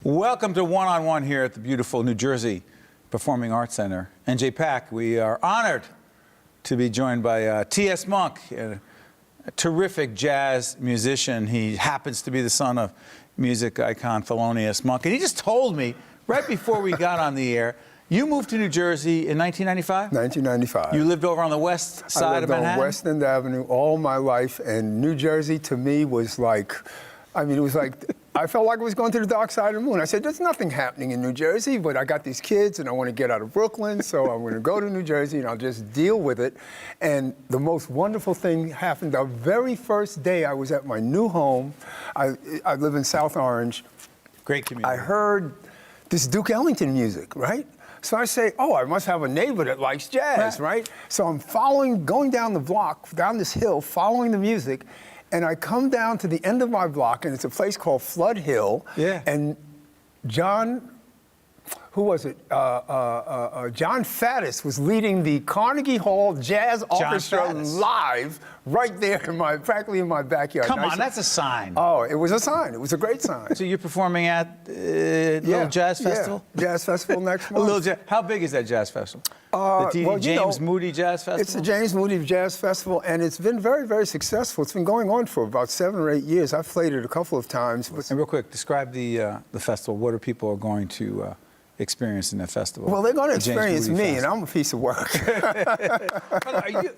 Welcome to One on One here at the beautiful New Jersey Performing Arts Center, NJPAC. We are honored to be joined by T.S. Monk, a terrific jazz musician. He happens to be the son of music icon Thelonious Monk. And he just told me right before we got on the air, you moved to New Jersey in 1995? 1995. You lived over on the west side of Manhattan? I lived on West End Avenue all my life, and New Jersey to me was like, it was like, I felt like I was going to the dark side of the moon. I said, there's nothing happening in New Jersey, but I got these kids and I want to get out of Brooklyn, so I'm going to go to New Jersey and I'll just deal with it. And the most wonderful thing happened the very first day I was at my new home. I live in South Orange. Great community. I heard this Duke Ellington music, right? So I say, oh, I must have a neighbor that likes jazz, right? So I'm going down the block, down this hill, following the music, and I come down to the end of my block, and it's a place called Flood Hill. Yeah. And John, who was it? John Faddis was leading the Carnegie Hall Jazz Orchestra live right there practically in my backyard. Come on, that's a sign. Oh, it was a sign. It was a great sign. So you're performing at Little Jazz Festival? Yeah, Jazz Festival next month. How big is that jazz festival? The James Moody Jazz Festival? It's the James Moody Jazz Festival, and it's been very, very successful. It's been going on for about 7 or 8 years. I've played it a couple of times. And real quick, describe the festival. What are people going to experience in that festival? Well, they're going to experience me, and I'm a piece of work.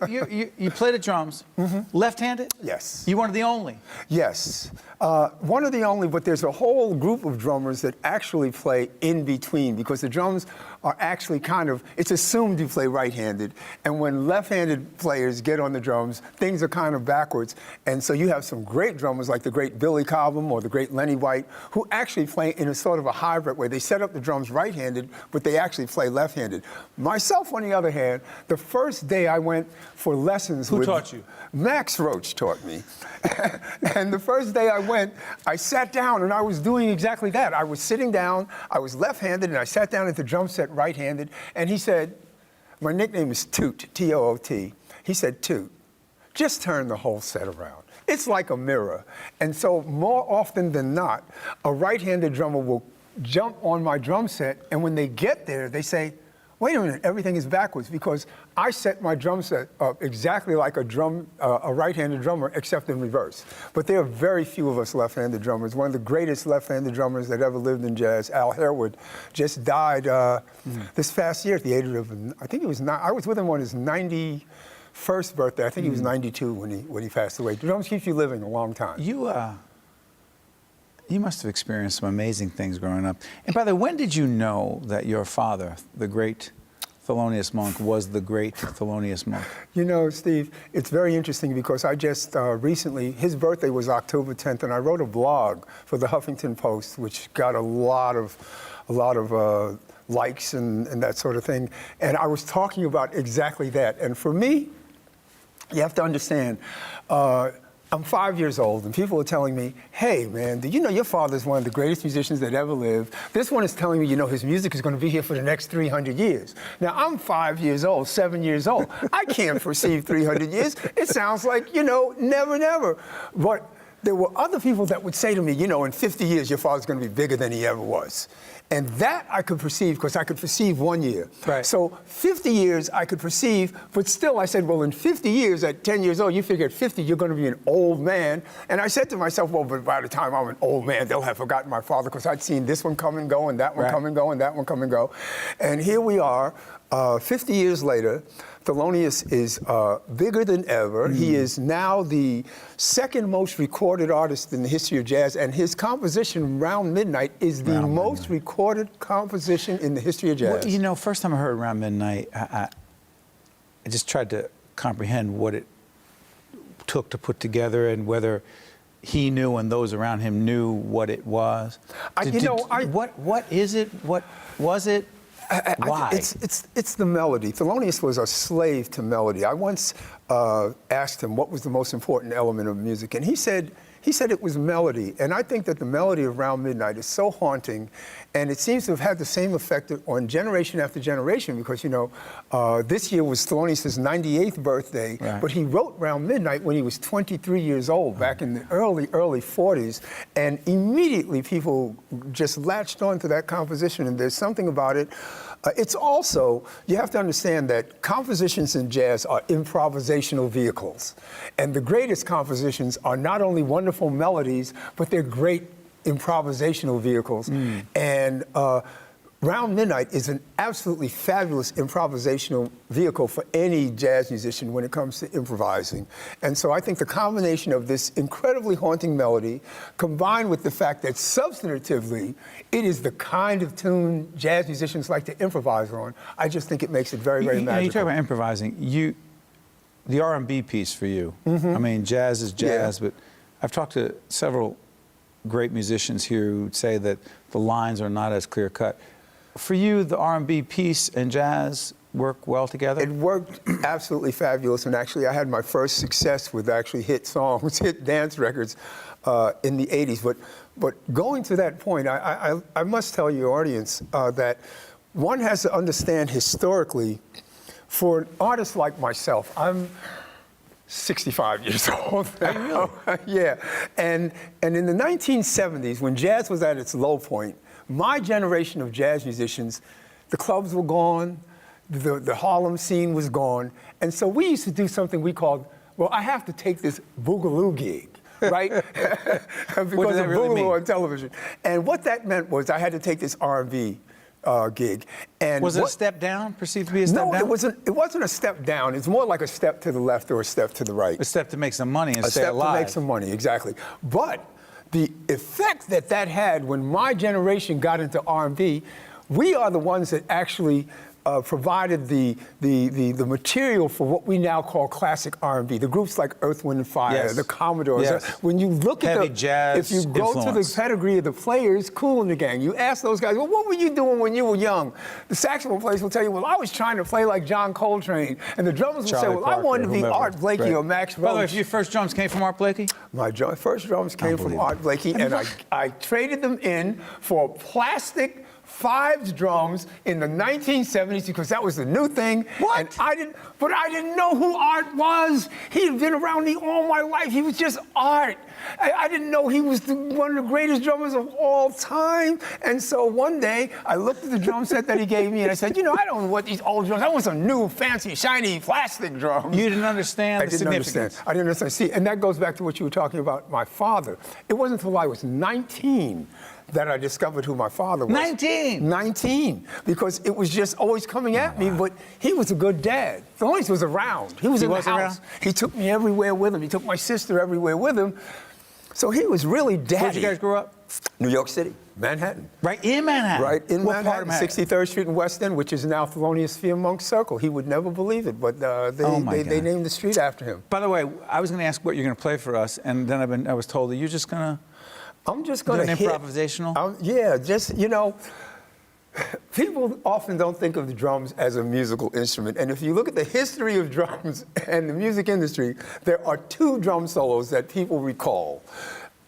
You play the drums, left-handed? Yes. You one of the only? Yes. One of the only, but there's a whole group of drummers that actually play in between, because the drums are actually it's assumed you play right-handed, and when left-handed players get on the drums, things are kind of backwards, and so you have some great drummers like the great Billy Cobham or the great Lenny White, who actually play in a sort of a hybrid where they set up the drums right-handed, but they actually play left-handed. Myself, on the other hand, the first day I went for lessons Who taught you? Max Roach taught me. And the first day I went, I sat down and I was doing exactly that. I was sitting down, I was left-handed, and I sat down at the drum set right-handed, and he said, my nickname is Toot, T-O-O-T. He said, Toot, just turn the whole set around. It's like a mirror. And so more often than not, a right-handed drummer will jump on my drum set, and when they get there, they say, wait a minute, everything is backwards, because I set my drum set up exactly like a right-handed drummer, except in reverse. But there are very few of us left-handed drummers. One of the greatest left-handed drummers that ever lived in jazz, Al Harewood, just died this past year at the age of, I think he was, I was with him on his 91st birthday. I think he was 92 when he passed away. Drums keeps you living a long time. You must have experienced some amazing things growing up. And by the way, when did you know that your father, the great Thelonious Monk, was the great Thelonious Monk? You know, Steve, it's very interesting because I just recently, his birthday was October 10th, and I wrote a blog for the Huffington Post, which got a lot of likes and that sort of thing. And I was talking about exactly that. And for me, you have to understand, I'm 5 years old, and people are telling me, hey, man, did you know your father's one of the greatest musicians that ever lived? This one is telling me, you know, his music is going to be here for the next 300 years. Now, I'm 5 years old, 7 years old. I can't perceive 300 years. It sounds like, you know, never, never. But there were other people that would say to me, you know, in 50 years, your father's going to be bigger than he ever was. And that I could perceive, because I could perceive 1 year. Right. So 50 years I could perceive, but still I said, well, in 50 years, at 10 years old, you figure at 50, you're going to be an old man. And I said to myself, well, but by the time I'm an old man, they'll have forgotten my father, because I'd seen this one come and go, and that one come and go, and that one come and go. And here we are, 50 years later. Thelonious is bigger than ever. He is now the second most recorded artist in the history of jazz, and his composition, Round Midnight, is the most recorded composition in the history of jazz. Well, you know, first time I heard Round Midnight, I just tried to comprehend what it took to put together and whether he knew and those around him knew what it was. What is it? What was it? Why? It's the melody. Thelonious was a slave to melody. I once asked him what was the most important element of music, and he said He said it was melody. And I think that the melody of Round Midnight is so haunting, and it seems to have had the same effect on generation after generation, because, this year was Thelonious' 98th birthday, Right. but he wrote Round Midnight when he was 23 years old, back in the early 40s, and immediately people just latched on to that composition, and there's something about it. It's also, you have to understand that compositions in jazz are improvisational vehicles. And the greatest compositions are not only wonderful melodies, but they're great improvisational vehicles. And Round Midnight is an absolutely fabulous improvisational vehicle for any jazz musician when it comes to improvising. And so I think the combination of this incredibly haunting melody, combined with the fact that substantively it is the kind of tune jazz musicians like to improvise on, I just think it makes it very, very magical. You talk about improvising. The R&B piece for you. I mean, jazz is jazz, but I've talked to several great musicians here who say that the lines are not as clear cut. For you, the R&B piece and jazz work well together? It worked absolutely fabulous, and actually I had my first success with actually hit songs, hit dance records in the 80s. But going to that point, I must tell your audience that one has to understand historically, for an artist like myself, I'm 65 years old now. Yeah, and in the 1970s, when jazz was at its low point, my generation of jazz musicians, the clubs were gone, the Harlem scene was gone, and so we used to do something we called, well, I have to take this boogaloo gig, right? Because What does that of really boogaloo mean? on television. And what that meant was I had to take this R&B gig. And Was it a step down, perceived to be a step down? No, it wasn't a step down. It's more like a step to the left or a step to the right. A step to make some money and A stay step alive. to make some money, exactly. But the effect that had when my generation got into R&B, we are the ones that actually provided the material for what we now call classic R&B. The groups like Earth, Wind and Fire, Yes. the Commodores. Yes. When you look Heavy at jazz if you go influence. to the pedigree of the players, Kool and the Gang, you ask those guys, well, what were you doing when you were young? The saxophone players will tell you, well, I was trying to play like John Coltrane. And the drummers will say, Charlie well, Parker, I wanted to be whomever. Art Blakey Right. or Max Roach. By the way, if your first drums came from Art Blakey? My first drums came from Unbelievable. Art Blakey, and I traded them in for plastic Fives drums in the 1970s because that was the new thing. What? And I didn't know who Art was. He had been around me all my life. He was just Art. I didn't know he was one of the greatest drummers of all time. And so one day, I looked at the drum set that he gave me, and I said, I don't know what these old drums, I want some new, fancy, shiny plastic drums. You didn't understand the significance. I didn't understand. See, and that goes back to what you were talking about, my father. It wasn't until I was 19 that I discovered who my father was. 19? 19, because it was just always coming at me, but he was a good dad. Thelonious was around. He was in the house. Around? He took me everywhere with him. He took my sister everywhere with him. So he was really daddy. Where'd you guys grow up? New York City, Manhattan. Right in Manhattan? Right in What part Manhattan, of Manhattan? 63rd Street and West End, which is now Thelonious Sphere Monk Circle. He would never believe it, but they God. named the street after him. By the way, I was going to ask what you're going to play for us, and then I was told that you're just going to I'm just going to do an improvisational? Yeah, just, people often don't think of the drums as a musical instrument. And if you look at the history of drums and the music industry, there are two drum solos that people recall.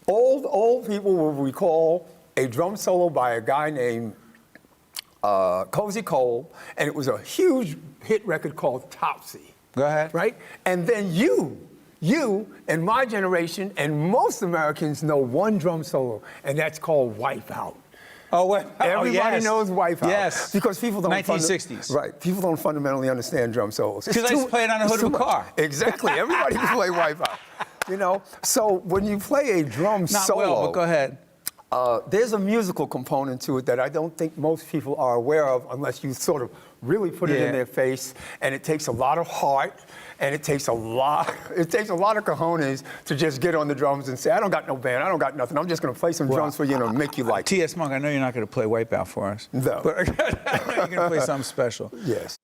Old people will recall a drum solo by a guy named Cozy Cole, and it was a huge hit record called Topsy. Go ahead. Right? And then you and my generation and most Americans know one drum solo, and that's called Wipeout. Oh, wait. Everybody knows Wipeout. Yes. Because people don't 1960s. Right. People don't fundamentally understand drum solos. Because I used to play it on the hood of a car. Exactly. Everybody can play Wipeout. So when you play a drum Not solo, well, but go ahead. there's a musical component to it that I don't think most people are aware of unless you sort of really put it in their face. And it takes a lot of heart, and it takes a lot of cojones to just get on the drums and say, I don't got no band, I don't got nothing. I'm just going to play some drums for you and make you like it. T.S. Monk, I know you're not going to play Wipeout for us. No. But you're going to play something special. Yes.